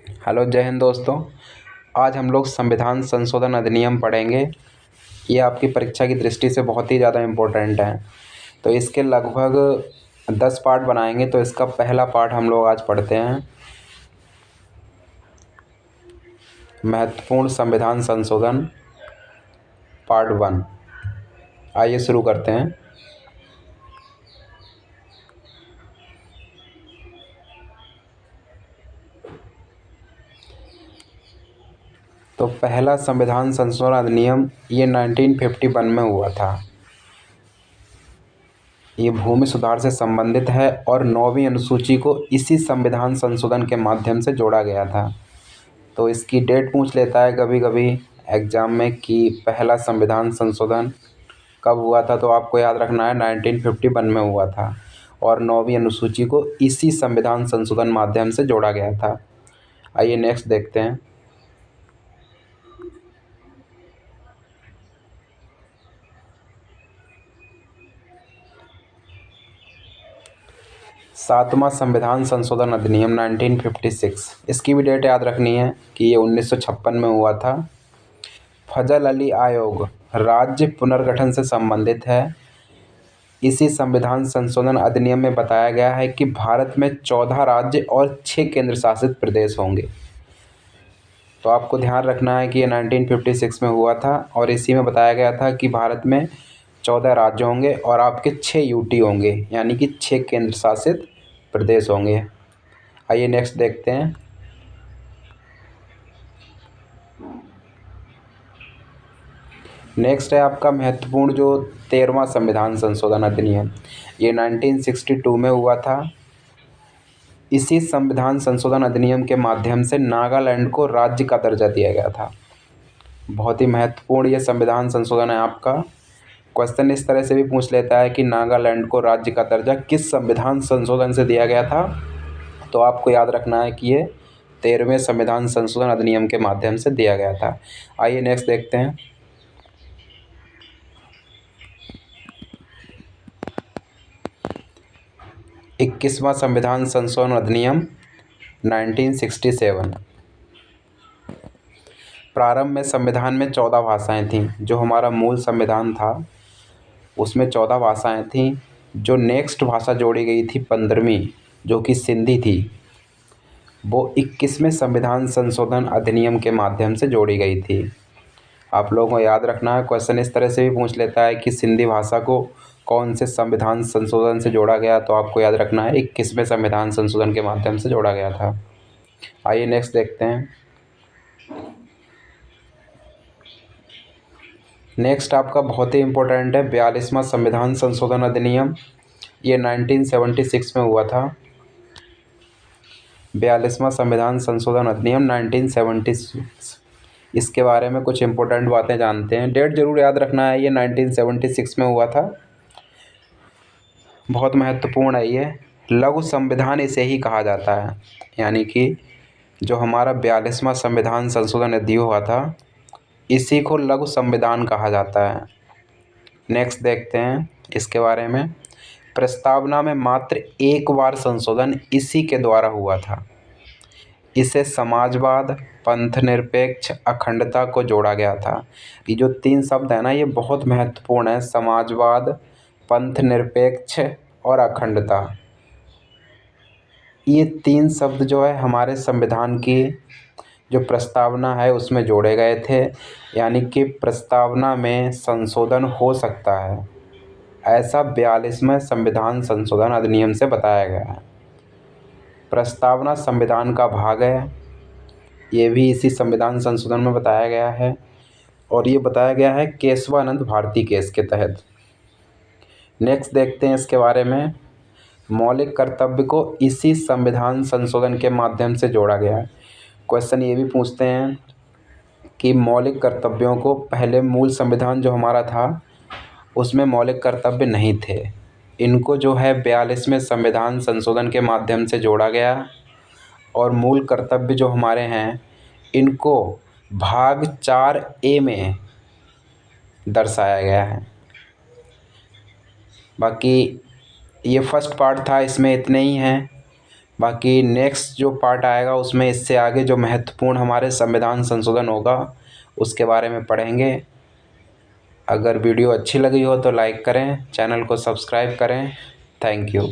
Hello, जय हिंद दोस्तों। आज हम लोग संविधान संशोधन अधिनियम पढ़ेंगे। ये आपकी परीक्षा की दृष्टि से बहुत ही ज़्यादा इम्पोर्टेंट है। तो इसके लगभग 10 पार्ट बनाएंगे। तो इसका पहला पार्ट हम लोग आज पढ़ते हैं, महत्वपूर्ण संविधान संशोधन पार्ट 1। आइए शुरू करते हैं। तो पहला संविधान संशोधन अधिनियम ये 1951 में हुआ था। ये भूमि सुधार से संबंधित है और 9वीं अनुसूची को इसी संविधान संशोधन के माध्यम से जोड़ा गया था। तो इसकी डेट पूछ लेता है कभी कभी एग्ज़ाम में कि पहला संविधान संशोधन कब हुआ था। तो आपको याद रखना है 1951 में हुआ था और 9वीं अनुसूची को इसी संविधान संशोधन माध्यम से जोड़ा गया था। आइए नेक्स्ट देखते हैं। सातवां संविधान संशोधन अधिनियम 1956। इसकी भी डेट याद रखनी है कि ये 1956 में हुआ था। फजल अली आयोग राज्य पुनर्गठन से संबंधित है। इसी संविधान संशोधन अधिनियम में बताया गया है कि भारत में 14 राज्य और 6 केंद्र शासित प्रदेश होंगे। तो आपको ध्यान रखना है कि ये 1956 में हुआ था और इसी में बताया गया था कि भारत में 14 राज्य होंगे और आपके 6 यूटी होंगे, यानी कि 6 केंद्र शासित प्रदेश होंगे। आइए नेक्स्ट देखते हैं। नेक्स्ट है आपका महत्वपूर्ण जो 13वां संविधान संशोधन अधिनियम, ये 1962 में हुआ था। इसी संविधान संशोधन अधिनियम के माध्यम से नागालैंड को राज्य का दर्जा दिया गया था। बहुत ही महत्वपूर्ण ये संविधान संशोधन है आपका। क्वेश्चन इस तरह से भी पूछ लेता है कि नागालैंड को राज्य का दर्जा किस संविधान संशोधन से दिया गया था। तो आपको याद रखना है कि ये 13वें संविधान संशोधन अधिनियम के माध्यम से दिया गया था। आइए नेक्स्ट देखते हैं। 21वां संविधान संशोधन अधिनियम 1967। प्रारंभ में संविधान में 14 भाषाएं थीं। जो हमारा मूल संविधान था उसमें 14 भाषाएं थीं। जो नेक्स्ट भाषा जोड़ी गई थी 15वीं, जो कि सिंधी थी, वो 21वें संविधान संशोधन अधिनियम के माध्यम से जोड़ी गई थी। आप लोगों को याद रखना है, क्वेश्चन इस तरह से भी पूछ लेता है कि सिंधी भाषा को कौन से संविधान संशोधन से जोड़ा गया। तो आपको याद रखना है 21वें संविधान संशोधन के माध्यम से जोड़ा गया था। आइए नेक्स्ट देखते हैं। नेक्स्ट आपका बहुत ही इम्पोर्टेंट है 42वां संविधान संशोधन अधिनियम, ये 1976 में हुआ था। 42वां संविधान संशोधन अधिनियम 1976। इसके बारे में कुछ इम्पोर्टेंट बातें जानते हैं। डेट जरूर याद रखना है, ये 1976 में हुआ था। बहुत महत्वपूर्ण है ये। लघु संविधान इसे ही कहा जाता है, यानी कि जो हमारा 42वां संविधान संशोधन अधिनियम हुआ था इसी को लघु संविधान कहा जाता है। नेक्स्ट देखते हैं इसके बारे में। प्रस्तावना में मात्र एक बार संशोधन इसी के द्वारा हुआ था। इसे समाजवाद, पंथनिरपेक्ष, अखंडता को जोड़ा गया था। ये जो 3 शब्द है ना, ये बहुत महत्वपूर्ण है। समाजवाद, पंथनिरपेक्ष और अखंडता, ये 3 शब्द जो है हमारे संविधान की जो प्रस्तावना है उसमें जोड़े गए थे, यानी कि प्रस्तावना में संशोधन हो सकता है, ऐसा 42वें संविधान संशोधन अधिनियम से बताया गया है। प्रस्तावना संविधान का भाग है, ये भी इसी संविधान संशोधन में बताया गया है और ये बताया गया है केशवानंद भारती केस के तहत। नेक्स्ट देखते हैं इसके बारे में। मौलिक कर्तव्य को इसी संविधान संशोधन के माध्यम से जोड़ा गया है। क्वेश्चन ये भी पूछते हैं कि मौलिक कर्तव्यों को, पहले मूल संविधान जो हमारा था उसमें मौलिक कर्तव्य नहीं थे, इनको जो है 42वें संविधान संशोधन के माध्यम से जोड़ा गया और मूल कर्तव्य जो हमारे हैं इनको भाग 4A में दर्शाया गया है। बाकी ये फर्स्ट पार्ट था, इसमें इतने ही हैं। बाकी नेक्स्ट जो पार्ट आएगा उसमें इससे आगे जो महत्वपूर्ण हमारे संविधान संशोधन होगा उसके बारे में पढ़ेंगे। अगर वीडियो अच्छी लगी हो तो लाइक करें, चैनल को सब्सक्राइब करें। Thank you.